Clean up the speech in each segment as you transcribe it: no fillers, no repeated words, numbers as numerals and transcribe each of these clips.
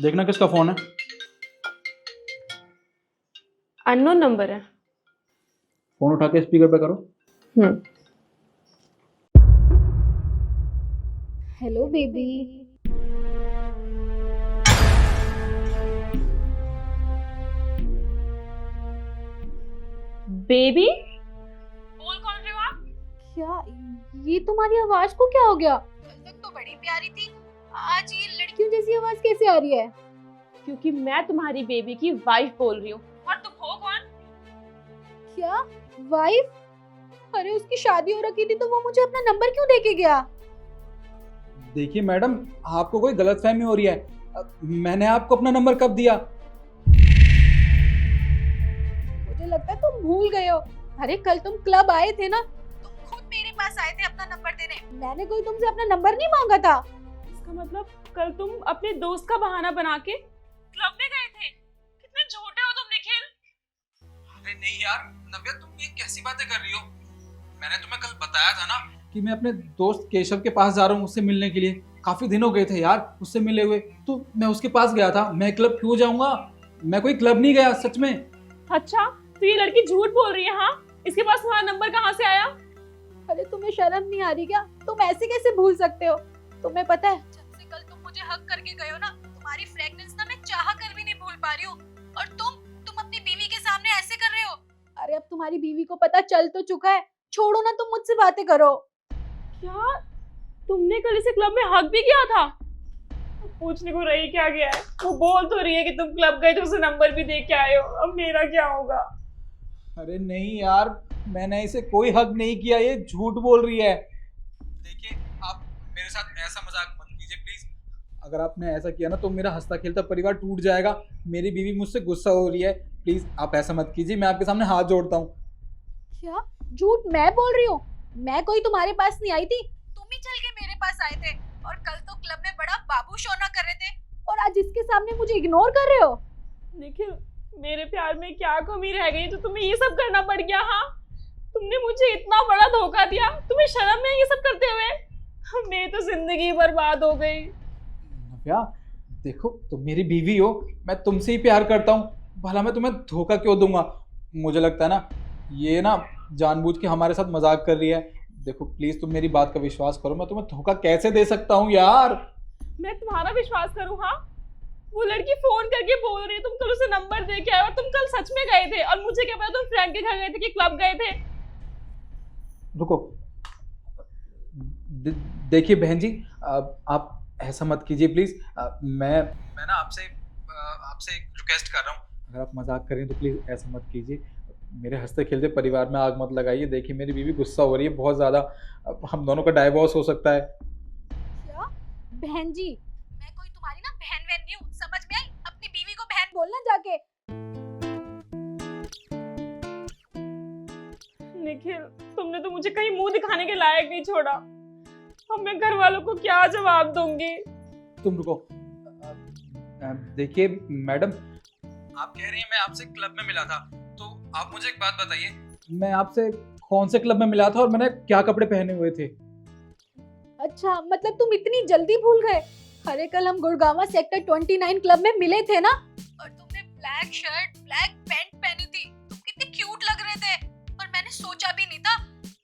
देखना किसका फोन है। अननोन नंबर है। फोन उठा के स्पीकर पे करो। Hello baby. बेबी बोल कौन रहे हो आप? क्या ये तुम्हारी आवाज को क्या हो गया? कल तक तो बड़ी प्यारी थी, आज ये लड़कियों जैसी आवाज कैसे आ रही है? क्योंकि मैं तुम्हारी बेबी की वाइफ बोल रही हूँ। और तुम हो कौन? क्या वाइफ? अरे उसकी शादी हो रखी थी तो वो मुझे अपना नंबर क्यों देके गया? देखिए मैडम, आपको कोई गलतफहमी हो रही है। मैंने आपको अपना नंबर कब दिया? मुझे लगता है तुम भूल गए हो। अरे कल तुम क्लब आए थे ना, तुम खुद मेरे पास आए थे अपना नंबर देने। मैंने कोई तुमसे अपना नंबर नहीं मांगा था। इसका मतलब कल तुम अपने दोस्त का बहाना बना के क्लब में गए थे। कितने झूठे हो तुम निखिल। अरे नहीं यार नव्या, तुम ये कैसी बातें कर रही हो? मैंने तुम्हें कल बताया था ना कि मैं अपने दोस्त केशव के पास जा रहा हूँ उससे मिलने के लिए। काफी दिन हो गए थे यार उससे मिले हुए, तो मैं उसके पास गया था। मैं क्लब क्यों जाऊंगा? मैं कोई क्लब नहीं गया सच में। अच्छा तो ये लड़की झूठ बोल रही है। हाँ, इसके पास तुम्हारा नंबर कहाँ से आया? अरे तुम्हें शर्म नहीं आ रही क्या? तुम ऐसे कैसे भूल सकते हो? तुम्हें पता है जब से कल तुम मुझे हक करके गए हो ना, तुम्हारी फ्रेगनेंस ना मैं चाह कर भी नहीं भूल पा रही हूँ। और तुम अपनी बीवी के सामने ऐसे कर रहे हो। अरे अब तुम्हारी बीवी को पता चल तो चुका है, छोड़ो ना, तुम मुझसे बातें करो। क्या तुमने कल इसे क्लब में हक भी किया था? पूछने को रही क्या गया है? वो बोल तो रही है कि तुम क्लब गए तो उसे नंबर भी दे के आए हो। अब मेरा क्या होगा? अरे नहीं यार, मैंने इसे कोई हक नहीं किया, ये झूठ बोल रही है। देखिए आप मेरे साथ ऐसा मजाक मत कीजिए प्लीज। अगर आपने ऐसा किया ना तो मेरा हंसता खेलता परिवार टूट जाएगा। मेरी बीवी मुझसे गुस्सा हो रही है, प्लीज आप ऐसा मत कीजिए। मैं आपके सामने हाथ जोड़ता हूँ। क्या झूठ मैं बोल रही हूँ? मैं कोई तुम्हारे पास नहीं आई थी, तुम ही चल के मेरे पास आए थे। और कल तो क्लब में बड़ा बाबू शोना कर रहे थे, और आज इसके सामने मुझे इग्नोर कर रहे हो। निखिल, मेरे प्यार में क्या कमी रह गई जो तुम्हें ये सब करना पड़ गया? हाँ, तुमने मुझे इतना बड़ा धोखा दिया, तुम्हें शर्म नहीं ये सब करते हुए? मेरी तो जिंदगी बर्बाद हो गई। नव्या देखो, तुम मेरी बीवी हो, मैं तुमसे ही प्यार करता हूँ। भला मैं तुम्हें धोखा क्यों दूंगा? मुझे लगता है ना ये ना जानबूझ के हमारे साथ मजाक कर रही है। देखो प्लीज तुम मेरी बात का विश्वास करो, मैं तुम्हें धोखा कैसे दे सकता हूँ यार? मैं तुम्हारा विश्वास करूँ? हाँ, वो लड़की फोन करके बोल रही है तुम कल उसे नंबर दे के आए और तुम कल सच में गए थे। और मुझे क्या पता तुम फ्रेंड के घर गए थे कि क्लब गए थे। रुको, दे- देखिए बहन जी, आप ऐसा मत कीजिए प्लीज। मैं ना आपसे आपसे एक रिक्वेस्ट कर रहा हूँ। अगर आप मजाक करें तो प्लीज ऐसा मत कीजिए। मेरे हंसते खेलते परिवार में आग मत लगाइए। देखिए मेरी बीवी गुस्सा हो रही है बहुत ज्यादा। अब हम दोनों का डाइवोर्स हो सकता है। क्या बहन जी? मैं कोई तुम्हारी ना बहन वहन नहीं हूँ, समझ में आई? अपनी बीवी को बहन बोलना जाके। निखिल, तुमने तो मुझे कहीं मुंह दिखाने के लायक नहीं छोड़ा। अब मैं घर वालों को क्या जवाब दूंगी? तुम रुको। देखिए मैडम, आप कह रही हैं मैं आपसे क्लब में मिला था, तो आप मुझे एक बात बताइए, मैं आपसे कौन से क्लब में मिला था और मैंने क्या कपड़े पहने हुए थे? अच्छा मतलब तुम इतनी जल्दी भूल गए? अरे कल हम गुड़गांव सेक्टर 29 क्लब में मिले थे ना, और तुमने ब्लैक शर्ट ब्लैक पैंट पहनी थी, तुम कितने क्यूट लग रहे थे। और मैंने सोचा भी नहीं था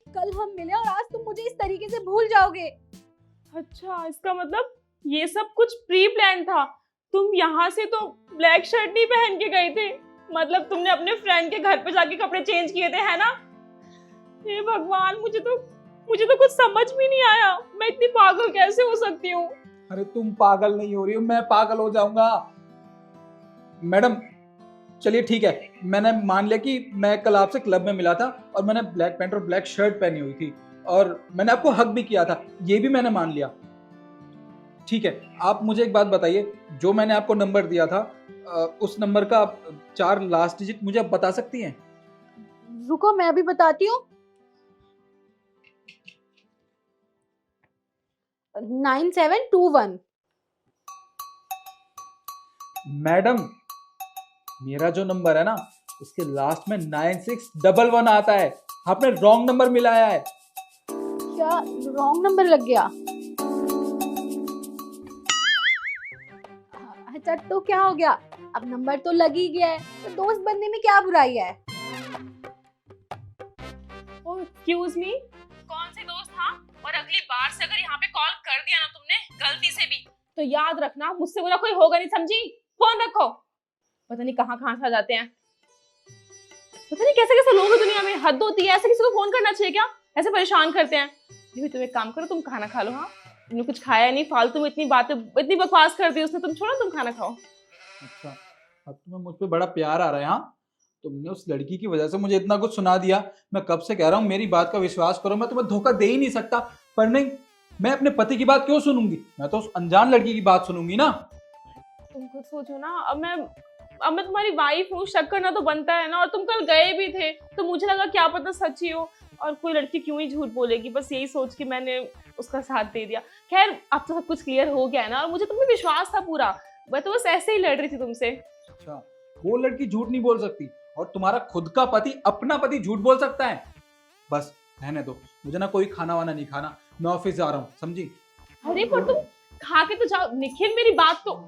कल हम मिले और आज तुम मुझे इस तरीके से भूल जाओगे। अच्छा, इसका मतलब ये सब कुछ प्री प्लान था। तुम यहाँ से तो ब्लैक शर्ट नहीं पहन के गए थे, मतलब तुमने अपने फ्रेंड के घर पे जाके कपड़े चेंज किए थे, है ना? हे भगवान, मुझे तो कुछ समझ में नहीं आया। मैं इतनी पागल कैसे हो सकती हूँ? अरे तुम पागल नहीं हो रही हो, मैं पागल हो जाऊंगा। मैडम चलिए ठीक है, मैंने मान लिया कि मैं कल आपसे क्लब में मिला था और मैंने ब्लैक पैंट और ब्लैक शर्ट पहनी हुई थी और मैंने आपको हक भी किया था, ये भी मैंने मान लिया। ठीक है, आप मुझे एक बात बताइए, जो मैंने आपको नंबर दिया था उस नंबर का आप 4 लास्ट डिजिट मुझे आप बता सकती हैं? रुको मैं भी बताती हूँ। 9721। मैडम मेरा जो नंबर है ना उसके लास्ट में 9611 आता है। आपने रॉन्ग नंबर मिलाया है। क्या रॉन्ग नंबर लग गया? अच्छा तो क्या हो गया, अब नंबर तो लग ही गया है, तो दोस्त बनने में क्या बुराई है। एक्सक्यूज मी, कौन से दोस्त? हाँ, और अगली बार से अगर यहाँ पे कॉल कर दिया ना तुमने गलती से भी, तो याद रखना मुझसे बुरा कोई होगा नहीं, समझी? फोन रखो। पता नहीं कहाँ कहाँ से आ जाते हैं, पता नहीं कैसे कैसे लोग हैं दुनिया में, हद होती है। ऐसे किसी को फोन करना चाहिए क्या? ऐसे परेशान करते हैं। तुम एक काम करो, तुम खाना खा लो। हाँ, तुमने कुछ खाया नहीं, फालतू में इतनी बातें, इतनी बकवास कर दी उसने। तुम छोड़ो, तुम खाना खाओ। अच्छा, अब तुम्हें मुझ पे बड़ा प्यार आ रहा है। हाँ, तुमने उस लड़की की वजह से मुझे इतना कुछ सुना दिया। मैं कब से कह रहा हूँ मेरी बात का विश्वास करो, मैं तुम्हें धोखा दे ही नहीं सकता। पर नहीं, मैं अपने पति की बात क्यों सुनूंगी? मैं तो उस अनजान लड़की की बात सुनूंगी ना। तुम खुद सोचो ना, अब मैं तुम्हारी वाइफ हूँ, शक करना तो बनता है ना। और तुम कल गए भी थे, तो मुझे लगा क्या पता सच्ची हो, और कोई लड़की क्यों ही झूठ बोलेगी, बस यही सोच के मैंने उसका साथ दे दिया। खैर, अब तो सब कुछ क्लियर हो गया है ना, और मुझे तुम पे विश्वास था पूरा। मैं तो बस ऐसे ही लड़ रही थी तुमसे। अच्छा, वो लड़की झूठ नहीं बोल सकती, और तुम्हारा खुद का पति, अपना पति झूठ बोल सकता है? बस रहने दो, मुझे ना कोई खाना वाना नहीं खाना, मैं ऑफिस जा रहा हूँ, समझी? अरे पर तुम खा के तो जाओ निखिल, मेरी बात तो।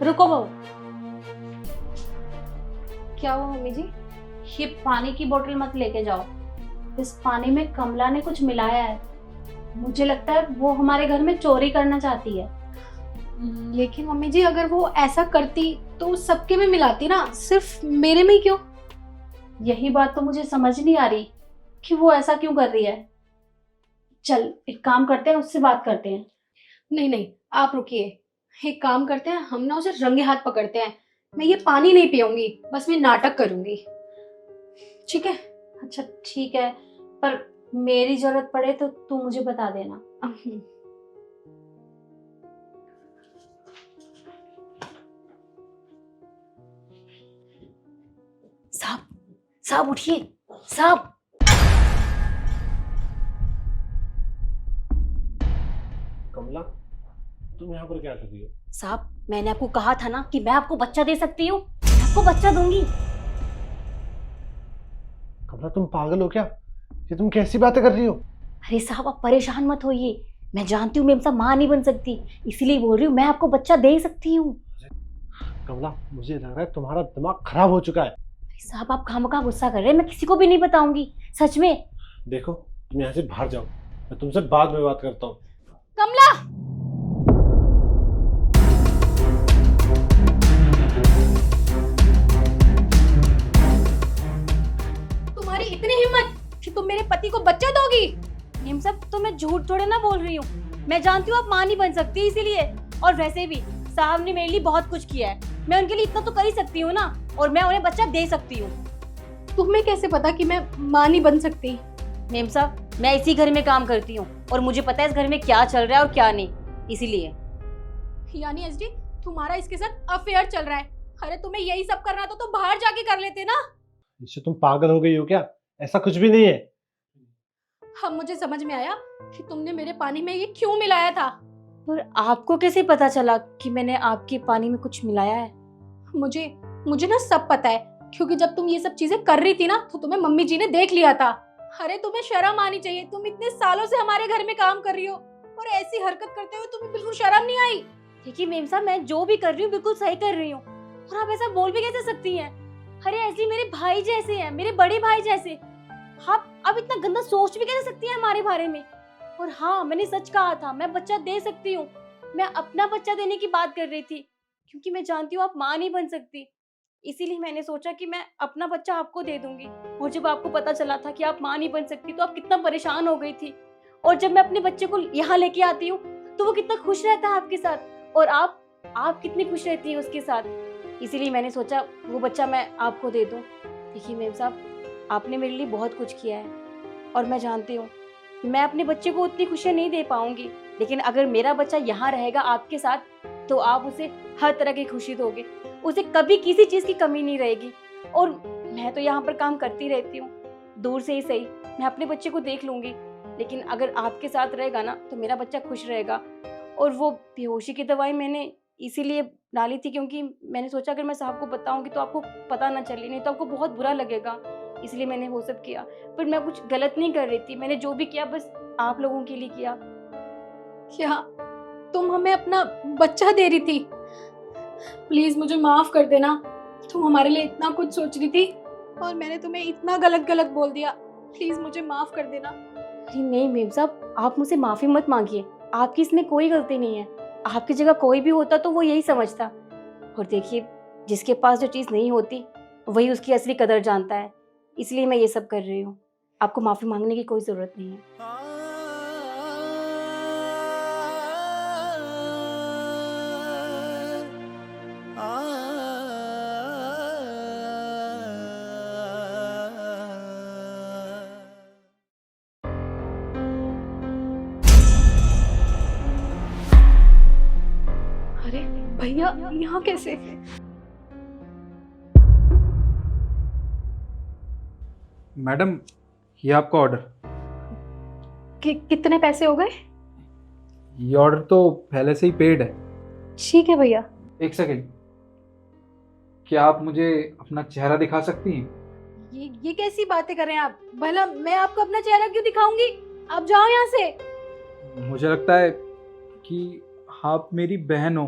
रुको बहू। क्या हुआ मम्मी जी? ये पानी की बोतल मत लेके जाओ, इस पानी में कमला ने कुछ मिलाया है। मुझे लगता है वो हमारे घर में चोरी करना चाहती है। लेकिन मम्मी जी, अगर वो ऐसा करती तो सबके में मिलाती ना, सिर्फ मेरे में क्यों? यही बात तो मुझे समझ नहीं आ रही कि वो ऐसा क्यों कर रही है। चल एक काम करते हैं, उससे बात करते हैं। नहीं नहीं, आप रुकिए, एक काम करते हैं, हम ना उसे रंगे हाथ पकड़ते हैं। मैं ये पानी नहीं पीऊंगी, बस मैं नाटक करूंगी, ठीक है? अच्छा ठीक है, पर मेरी जरूरत पड़े तो तू मुझे बता देना। साहब, साहब उठिए साहब। कमला, तुम यहाँ पर क्या कर रही हो? साहब, मैंने आपको कहा था ना कि मैं आपको बच्चा दे सकती हूँ, आपको बच्चा दूंगी। कमला, तुम पागल हो क्या? ये तुम कैसी बातें कर रही हो? अरे साहब, आप परेशान मत होइए, मैं जानती हूँ मेम साहब माँ नहीं बन सकती, इसीलिए बोल रही हूँ मैं आपको बच्चा दे सकती हूँ। कमला, मुझे लग रहा है तुम्हारा दिमाग खराब हो चुका है। साहब, आप खामखा गुस्सा कर रहे हैं, मैं किसी को भी नहीं बताऊंगी, सच में। देखो, तुम यहाँ से बाहर जाओ, मैं तुमसे बाद में बात करता हूँ। कमला! तुम्हारी इतनी हिम्मत कि तुम मेरे पति को बच्चा दोगी? मेम साहब, तो मैं झूठ थोड़े ना बोल रही हूँ, मैं जानती हूँ आप माँ नहीं बन सकती इसीलिए। और वैसे भी साहब ने मेरे लिए बहुत कुछ किया है, मैं उनके लिए इतना तो कर ही सकती हूँ ना, और मैं उन्हें बच्चा दे सकती हूँ। तुम्हें कैसे पता कि मैं माँ नहीं बन सकती? मेम साहब, मैं इसी घर में काम करती हूँ और मुझे पता है इस घर में क्या चल रहा है और क्या नहीं, इसीलिए। यानी एसडी, तुम्हारा इसके साथ अफेयर चल रहा है? अरे तुम्हें यही सब करना था तो बाहर जाके कर लेते ना। इससे तुम पागल हो गई हो क्या? ऐसा कुछ भी नहीं है। अब मुझे समझ में आया कि तुमने मेरे पानी में ये क्यों मिलाया था। और आपको कैसे पता चला कि मैंने आपके पानी में कुछ मिलाया है? मुझे ना सब पता है, क्योंकि जब तुम ये सब चीजें कर रही थी ना तो तुम्हें मम्मी जी ने देख लिया था। अरे तुम्हें शर्म आनी चाहिए, तुम इतने सालों से हमारे घर में काम कर रही हो और ऐसी हरकत करते हुए तुम्हें बिल्कुल शर्म नहीं आई? देखिए मेम साहब, मैं जो भी कर रही हूँ बिल्कुल सही कर रही हूँ, और आप ऐसा बोल भी कैसे सकती हैं? अरे ऐसे मेरे भाई जैसे हैं, मेरे बड़े भाई जैसे। आप इतना गंदा सोच भी कैसे सकती हैं हमारे बारे में? और हाँ, मैंने सच कहा था, मैं बच्चा दे सकती हूँ। मैं अपना बच्चा देने की बात कर रही थी, क्योंकि मैं जानती हूँ आप माँ नहीं बन सकती, इसीलिए मैंने सोचा कि मैं अपना बच्चा आपको दे दूंगी। और जब आपको पता चला था कि आप माँ नहीं बन सकती तो आप कितना परेशान हो गई थी, और जब मैं अपने बच्चे को यहाँ लेके आती हूँ तो वो कितना खुश रहता है आपके साथ, और आप कितनी खुश रहती हैं उसके साथ। इसीलिए मैंने सोचा वो बच्चा मैं आपको दे दूँ। देखिए मेम साहब, आपने मेरे लिए बहुत कुछ किया है और मैं जानती हूँ मैं अपने बच्चे को उतनी खुशियाँ नहीं दे पाऊंगी, लेकिन अगर मेरा बच्चा यहाँ रहेगा आपके साथ तो आप उसे हर तरह की खुशी दोगे, उसे कभी किसी चीज़ की कमी नहीं रहेगी। और मैं तो यहाँ पर काम करती रहती हूँ, दूर से ही सही, मैं अपने बच्चे को देख लूँगी, लेकिन अगर आपके साथ रहेगा ना तो मेरा बच्चा खुश रहेगा। और वो बेहोशी की दवाई मैंने इसीलिए डाली थी क्योंकि मैंने सोचा अगर मैं साहब को बताऊंगी तो आपको पता ना चले, नहीं तो आपको बहुत बुरा लगेगा, इसलिए मैंने वो सब किया। पर मैं कुछ गलत नहीं कर रही थी, मैंने जो भी किया बस आप लोगों के लिए किया। क्या तुम हमें अपना बच्चा दे रही थी? प्लीज मुझे माफ कर देना, तुम हमारे लिए इतना कुछ सोच रही थी और मैंने तुम्हें इतना गलत गलत बोल दिया। प्लीज मुझे माफ कर देना। अरे नहीं मेम साहब, आप मुझसे माफी मत मांगिए, आपकी इसमें कोई गलती नहीं है। आपकी जगह कोई भी होता तो वो यही समझता। और देखिए, जिसके पास जो चीज़ नहीं होती वही उसकी असली कदर जानता है, इसलिए मैं ये सब कर रही हूँ। आपको माफी मांगने की कोई जरूरत नहीं है। अरे भैया, यहाँ कैसे? मैडम, ये आपका ऑर्डर। कितने पैसे हो गए? ये ऑर्डर तो पहले से ही पेड है। ठीक है भैया। एक सेकेंड, क्या आप मुझे अपना चेहरा दिखा सकती हैं? ये कैसी बातें कर रहे हैं आप? भला मैं आपको अपना चेहरा क्यों दिखाऊंगी? आप जाओ यहाँ से। मुझे लगता है कि आप मेरी बहन हो,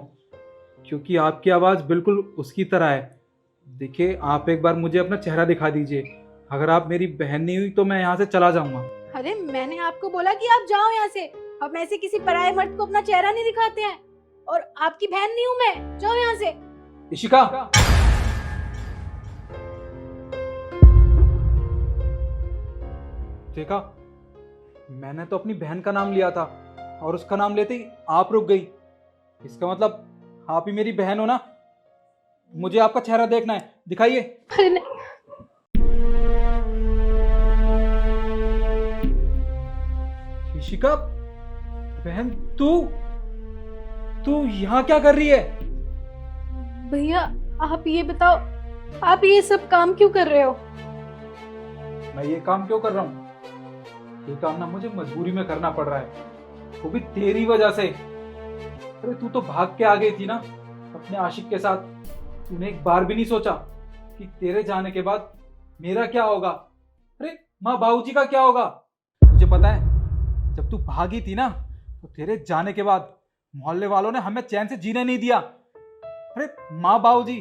क्योंकि आपकी आवाज़ बिल्कुल उसकी तरह है। देखिए, आप एक बार मुझे अपना चेहरा दिखा दीजिए। अगर आप मेरी बहन नहीं हुई तो मैं यहाँ से चला जाऊँगा। अरे मैंने आपको बोला कि आप जाओ यहाँ से। हम ऐसे किसी पराये मर्द को अपना चेहरा नहीं दिखाते हैं, और आपकी बहन नहीं हूँ मैं। जाओ यहाँ से। इशिका, देखा, मैंने तो अपनी बहन का नाम लिया था और उसका नाम लेते ही आप रुक गई। इसका मतलब आप ही मेरी बहन हो ना? मुझे आपका चेहरा देखना है, दिखाइए। अरे नहीं। इशिका, बहन, तू यहाँ क्या कर रही है? भैया आप ये बताओ, आप ये सब काम क्यों कर रहे हो? मैं ये काम क्यों कर रहा हूँ? ये काम ना मुझे मजबूरी में करना पड़ रहा है, वो भी तेरी वजह से। अरे तू तो भाग के आ गई थी ना अपने आशिक के साथ। तूने एक बार भी नहीं सोचा कि तेरे जाने के बाद मेरा क्या होगा, अरे माँ बाबूजी का क्या होगा। तुझे पता है, जब तू भागी थी ना तो तेरे जाने के बाद मोहल्ले वालों ने हमें चैन से जीने नहीं दिया। अरे माँ बाबूजी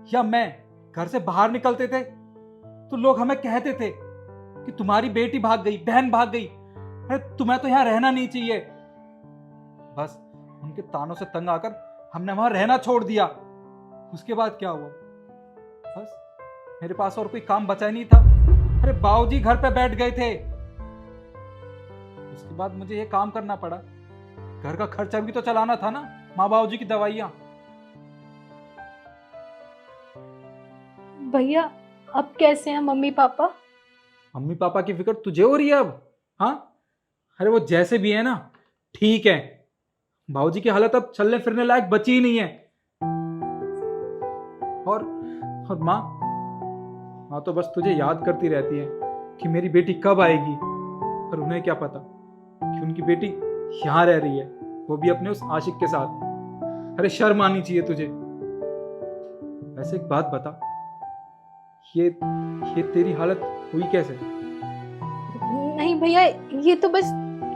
या मैं घर से बाहर निकलते थे तो लोग हमें कहते थे कि तुम्हारी बेटी भाग गई, बहन भाग गई, अरे तुम्हें तो यहाँ रहना नहीं चाहिए। बस उनके तानों से तंग आकर हमने वहां रहना छोड़ दिया। उसके बाद क्या हुआ? बस मेरे पास और कोई काम बचा ही नहीं था। अरे बाबूजी घर पे बैठ गए थे। उसके बाद मुझे ये काम करना पड़ा। घर का खर्चा भी तो चलाना था ना, माँ बाबूजी की दवाइयाँ। भैया अब कैसे हैं मम्मी पापा? मम्मी पापा की फिक्र तुझे हो रही है अब? हाँ, अरे वो जैसे भी है ना ठीक है। बाबूजी की हालत अब चलने फिरने लायक बची ही नहीं है। और माँ तो बस तुझे याद करती रहती है कि मेरी बेटी कब आएगी। पर उन्हें क्या पता कि उनकी बेटी यहाँ रह रही है, वो भी अपने उस आशिक के साथ। अरे शर्म आनी चाहिए तुझे। वैसे एक बात बता, ये तेरी हालत हुई कैसे? नहीं भैया, ये तो बस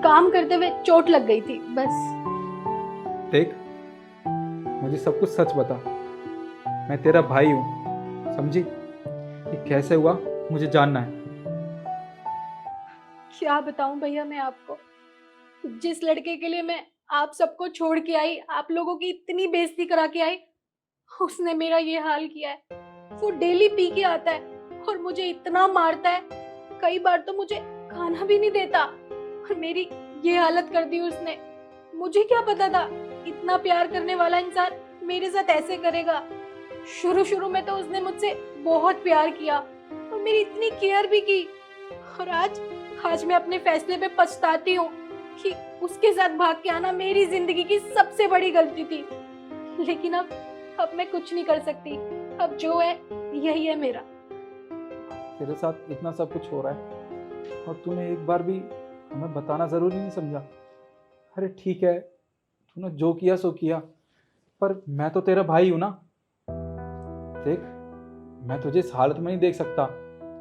काम करते हुए चोट लग गई थी बस। देख, मुझे सब कुछ सच बता। मैं तेरा भाई हूं, समझी? ये कैसे हुआ मुझे जानना है। क्या बताऊं भैया मैं आपको, जिस लड़के के लिए मैं आप सबको छोड़ के आई, आप लोगों की इतनी बेइज्जती करा के आई, उसने मेरा ये हाल किया है। वो डेली पी के आता है और मुझे इतना मारता है, कई बार तो मुझे खाना भी नहीं देता। और मेरी ये हालत कर दी उसने। मुझे क्या पता था इतना प्यार करने वाला इंसान मेरे साथ ऐसे करेगा। शुरू शुरू में तो उसने मुझसे बहुत प्यार किया और मेरी इतनी केयर भी की, और आज मैं अपने फैसले पे पछताती हूँ कि उसके साथ भाग के आना मेरी जिंदगी की सबसे बड़ी गलती थी। लेकिन अब मैं कुछ नहीं कर सकती। अब जो है यही है मेरा। तेरे साथ इतना सब कुछ हो रहा है और तूने एक बार भी हमें बताना जरूरी नहीं समझा। अरे ठीक है, तूने जो किया सो किया, पर मैं तो तेरा भाई हूं ना। देख, मैं तुझे इस हालत में नहीं देख सकता,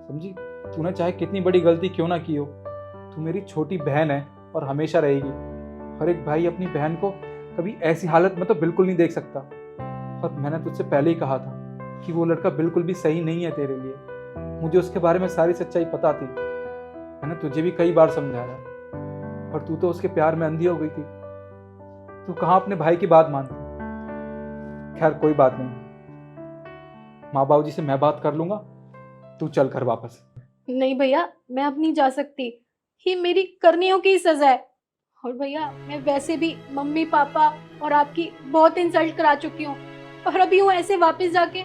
समझी। तूने चाहे कितनी बड़ी गलती क्यों ना की हो, तू मेरी छोटी बहन है और हमेशा रहेगी। हर एक भाई अपनी बहन को कभी ऐसी हालत में तो बिल्कुल नहीं देख सकता। और मैंने तुझसे पहले ही कहा था कि वो लड़का बिल्कुल भी सही नहीं है तेरे लिए। मुझे उसके बारे में सारी सच्चाई पता थी। मैंने तुझे भी कई बार समझाया, पर तू तो उसके प्यार में अंधी हो गई थी। तू कहाँ अपने भाई की बात मानती। खैर कोई बात नहीं, माँ बाबू जी से मैं बात कर लूंगा, तू चल कर वापस। नहीं भैया, मैं अब नहीं जा सकती। ये मेरी करनियों की सजा है। और भैया, मैं वैसे भी मम्मी पापा और आपकी बहुत इंसल्ट करा चुकी हूँ, और अभी हूँ ऐसे वापस जाके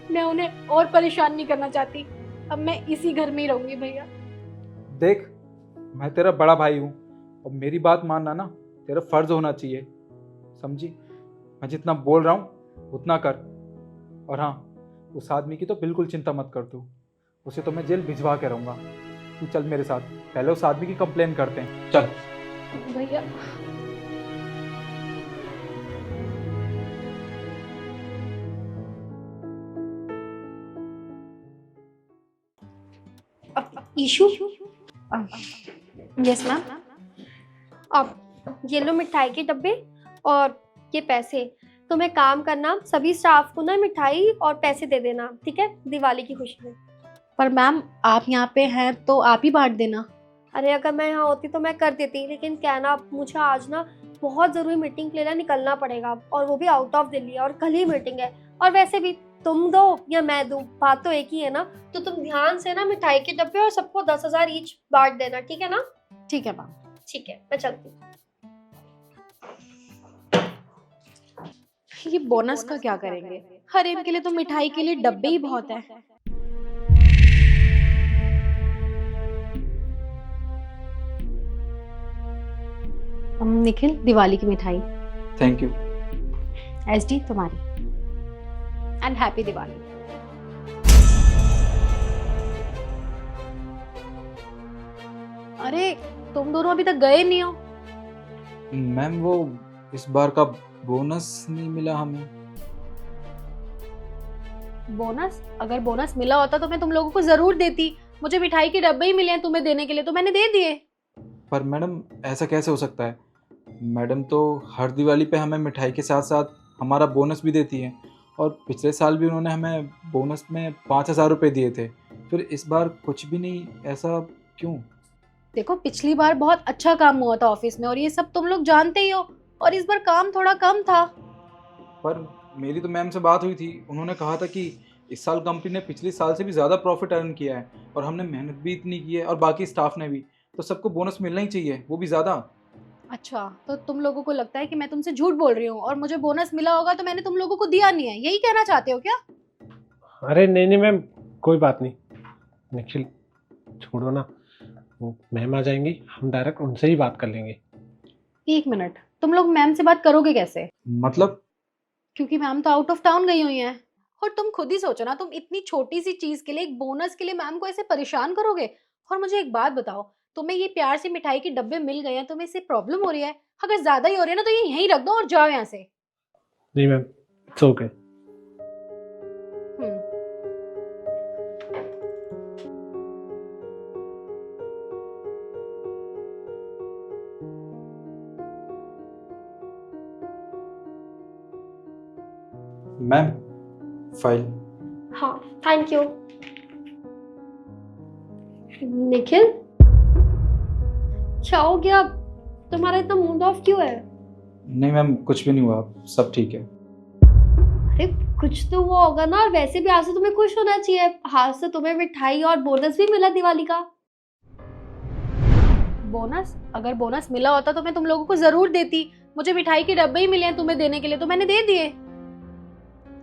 मैं उन्हें और परेशान नहीं करना चाहती। अब मैं इसी घर में ही रहूंगी भैया। देख, मैं तेरा बड़ा भाई हूँ और मेरी बात मानना ना तेरा फर्ज होना चाहिए, समझी। मैं जितना बोल रहा हूँ उतना कर। और हाँ, उस आदमी की तो बिल्कुल चिंता मत कर तू, उसे तो मैं जेल भिजवा के रहूँगा। तू चल मेरे साथ, पहले उस आदमी की कंप्लेन करते हैं। चल भैया, ईशू, यस मैम। अब ये लो मिठाई के डब्बे और ये पैसे। तुम्हें काम करना, सभी स्टाफ को ना मिठाई और पैसे दे देना, ठीक है, दिवाली की खुशी में। पर मैम आप यहाँ पे हैं तो आप ही बांट देना। अरे अगर मैं यहाँ होती तो मैं कर देती, लेकिन क्या है ना, मुझे आज ना बहुत ज़रूरी मीटिंग के लिए ना निकलना पड़ेगा, और वो भी आउट ऑफ दिल्ली, और कल ही मीटिंग है। और वैसे भी तुम दो या मैं दूँ, बात तो एक ही है ना। तो तुम ध्यान से ना मिठाई के डब्बे और सबको 10,000 ईच बांट देना, ठीक है ना। ठीक है मैम। ठीक है, मैं चलती हूँ। ये बोनस का क्या करेंगे? हर इनके लिए तो मिठाई के लिए डब्बे ही बहुत है। निखिल, दिवाली की मिठाई। Thank you. एसडी तुम्हारी, एंड हैप्पी दिवाली। अरे तुम दोनों अभी तक गए नहीं हो। मैम, वो इस बार का बोनस नहीं मिला हमें। बोनस? अगर बोनस मिला होता तो मैं तुम लोगों को जरूर देती। मुझे मिठाई के डब्बे ही मिले हैं तुम्हें देने के लिए, तो मैंने दे दिए। पर मैडम, ऐसा कैसे हो सकता है? मैडम तो हर दिवाली पे हमें मिठाई के साथ साथ हमारा बोनस भी देती हैं, और पिछले साल भी उन्होंने हमें बोनस में 5,000 रुपये दिए थे। फिर इस बार कुछ भी नहीं, ऐसा क्यों? देखो, पिछली बार बहुत अच्छा काम हुआ था ऑफिस में, और ये सब तुम लोग जानते ही हो, और इस बार काम थोड़ा कम था। पर मेरी तो मैम से बात हुई थी, उन्होंने कहा था कि इस साल कंपनी ने पिछले साल से भी ज़्यादा प्रॉफिट अर्न किया है, और हमने मेहनत भी इतनी की है, और बाकी स्टाफ ने भी, तो सबको बोनस मिलना ही चाहिए, वो भी ज़्यादा। अच्छा, तो तुम लोगों को लगता है कि मैं तुमसे झूठ बोल रही हूँ, और मुझे बोनस मिला होगा तो मैंने तुम लोगों को दिया नहीं है, यही कहना चाहते हो क्या? अरे नहीं नहीं मैम, कोई बात नहीं। निखिल छोड़ो ना, वो मैम आ जाएंगी, हम डायरेक्ट उनसे ही बात कर लेंगे। एक मिनट, तुम लोग मैम से बात करोगे कैसे? मतलब? क्योंकि मैम तो आउट ऑफ टाउन गई हुई हैं। और तुम खुद ही सोचो ना, तुम इतनी छोटी सी चीज के लिए, एक बोनस के लिए मैम को ऐसे परेशान करोगे? और मुझे एक बात बताओ, तुम्हें ये प्यार से मिठाई के डब्बे मिल गए हैं, तुम्हें इससे प्रॉब्लम हो रही है? अगर ज्यादा ही हो रही है ना, तो ये यहीं रख दो और जाओ यहाँ से। नहीं ma'am, it's okay. Ma'am, file. हाँ, थैंक यू। निखिल, क्या हो गया? तुम्हारा इतना मूड ऑफ क्यों है? नहीं मैम, कुछ भी नहीं हुआ, सब ठीक है। अरे कुछ तो हुआ होगा ना, और वैसे भी आज से तुम्हें खुश होना चाहिए, आज से तुम्हें मिठाई और बोनस भी मिला दिवाली का। बोनस? अगर बोनस मिला होता तो मैं तुम लोगों को जरूर देती। मुझे मिठाई के डब्बे ही मिले हैं तुम्हें देने के लिए, तो मैंने दे दिए।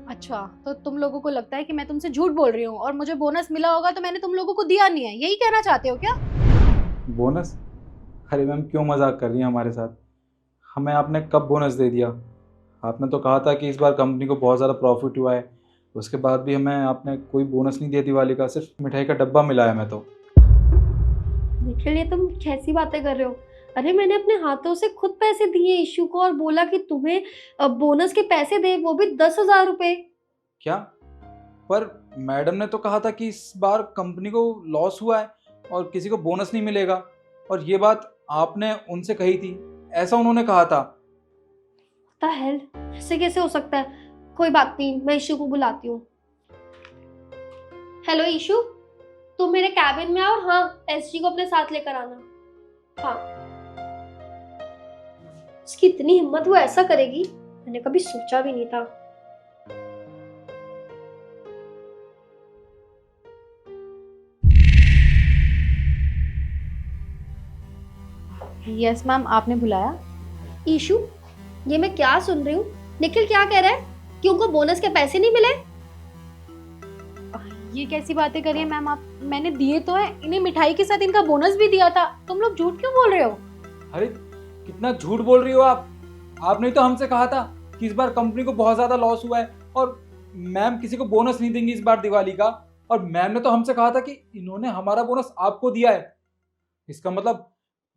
अच्छा, तो तुम लोगों को लगता है कि मैं तुमसे झूठ बोल रही हूँ और मुझे बोनस मिला होगा तो मैंने तुम लोगों को दिया नहीं है, यही कहना चाहते हो क्या? बोनस? अरे मैम, क्यों मजाक कर रही हैं हमारे साथ? हमें आपने कब बोनस दे दिया? आपने तो कहा था कि इस बार कंपनी को बहुत ज़्यादा प्रॉफिट हुआ है, उसके बाद भी हमें आपने कोई बोनस नहीं दिया दिवाली का, सिर्फ मिठाई का डब्बा मिला है हमें तो। निखिल, ये तुम कैसी बातें कर रहे हो? अरे मैंने अपने हाथों से खुद पैसे दिए इशू को और बोला कि तुम्हें बोनस के पैसे दे, वो भी 10,000 रुपए। क्या? पर मैडम ने तो कहा था कि इस बार कंपनी को लॉस हुआ है और किसी को बोनस नहीं मिलेगा, और ये बात आपने उनसे कही थी, ऐसा उन्होंने कहा था। द हेल, ऐसे कैसे हो सकता है? कोई बात नहीं, मैं इशू को बुलाती हूँ। हेलो इशू, तुम मेरे कैबिन में आओ और हाँ, एसजी को अपने साथ लेकर आना। हाँ, इसकी इतनी हिम्मत, वो ऐसा करेगी, मैंने कभी सोचा भी नहीं था। यस मैम, आपने बुलाया? ईशू, ये मैं क्या सुन रही हूँ? निखिल क्या कह रहा है कि उनको बोनस के पैसे नहीं मिले? ये कैसी बातें करिए मैम आप? मैंने दिए तो है, इन्हें मिठाई के साथ इनका बोनस भी दिया था। तुम लोग झूठ क्यों बोल रहे हो? अरे कितना झूठ बोल रही हो आप? आपने तो हमसे कहा था कि इस बार कंपनी को बहुत ज़्यादा लॉस हुआ है और मैम किसी को बोनस नहीं देंगी इस बार दिवाली का, और मैम ने तो हमसे कहा था कि इन्होंने हमारा बोनस आपको दिया है। इसका मतलब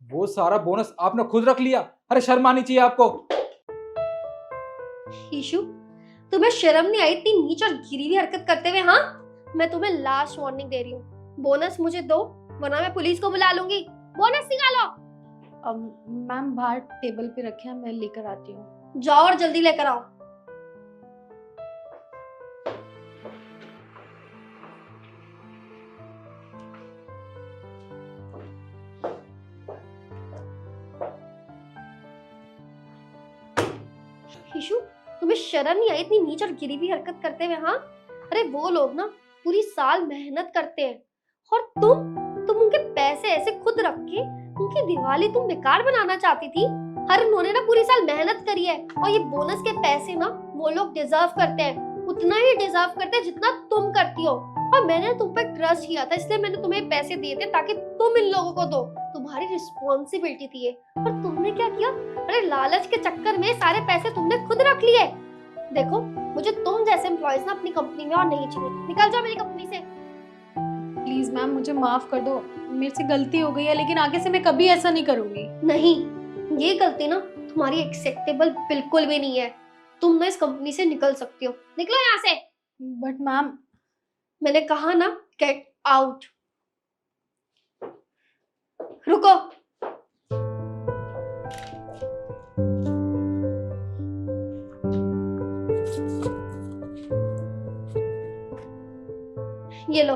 वो सारा बोनस आपने खुद रख लिया। अरे शर्म आनी चाहिए आपको। ईशू, तुम्हें शर्म नहीं आई इतनी नीच और गिरी हुई हरकत करते हुए? हाँ, मैं तुम्हें लास्ट वार्निंग दे रही हूँ, बोनस मुझे दो वरना मैं पुलिस को बुला लूंगी। बोनस निकालो। मैम बाहर टेबल पे रखे हैं, मैं लेकर आती हूँ। जाओ और जल्दी लेकर आओ। ईशू, तुम्हें शर्म नहीं आई इतनी नीच और गिरी हुई हरकत करते हुए? हाँ, अरे वो लोग ना पूरी साल मेहनत करते हैं और तुम उनके पैसे ऐसे खुद रख के उनकी दिवाली तुम बेकार बनाना चाहती थी। हर उन्होंने ना पूरी साल मेहनत करी है और ये बोनस के पैसे ना वो लोग डिजर्व करते हैं, उतना ही डिजर्व करते हैं जितना तुम करती हो। और मैंने तुम पे ट्रस्ट किया था, इसलिए मैंने तुम्हें पैसे दिए थे ताकि तुम इन लोगों को दो। तुम्हारी रिस्पॉन्सिबिलिटी थी ये, और तुमने क्या किया? अरे लालच के चक्कर में सारे पैसे तुमने खुद रख लिए। देखो, मुझे तुम जैसे एम्प्लॉयज ना अपनी कंपनी में और नहीं चाहिए। निकल जाओ मेरी कंपनी से। प्लीज मैम, मुझे माफ कर दो, मेरे से गलती हो गई है, लेकिन आगे से मैं कभी ऐसा नहीं करूंगी। नहीं, ये गलती ना तुम्हारी एक्सेप्टेबल बिल्कुल भी नहीं है। तुम ना इस कंपनी से निकल सकती हो, निकलो यहाँ से। बट मैम, मैंने कहा ना, गेट आउट। रुको, ये लो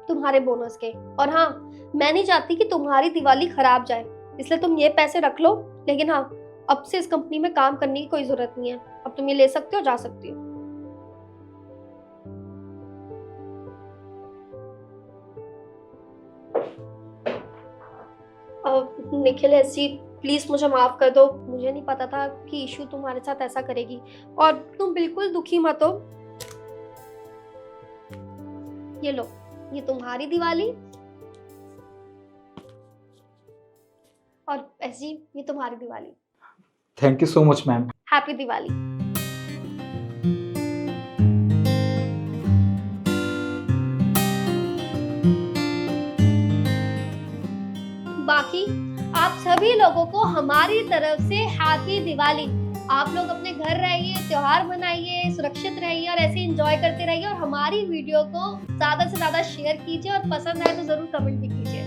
तुम्हारे बोनस के। और हाँ, मैं नहीं चाहती कि तुम्हारी दिवाली खराब जाए, इसलिए तुम ये पैसे रख लो। लेकिन हाँ, अब से इस कंपनी में काम करने की कोई जरूरत नहीं है। अब तुम ये ले सकते हो, जा सकती हो। निखिल ऐसी, प्लीज मुझे माफ कर दो। मुझे नहीं पता था कि इशू तुम्हारे साथ ऐसा करेगी, और तुम बिल्कुल दुखी मत हो। ये लो, ये तुम्हारी दिवाली, और ऐसी ये तुम्हारी Diwali. Thank you so much ma'am. Happy Diwali. बाकी आप सभी लोगों को हमारी तरफ से हैप्पी दिवाली। आप लोग अपने घर रहिए, त्योहार मनाइए, सुरक्षित रहिए और ऐसे एंजॉय करते रहिए। और हमारी वीडियो को ज्यादा से ज्यादा शेयर कीजिए और पसंद आए तो जरूर कमेंट भी कीजिए।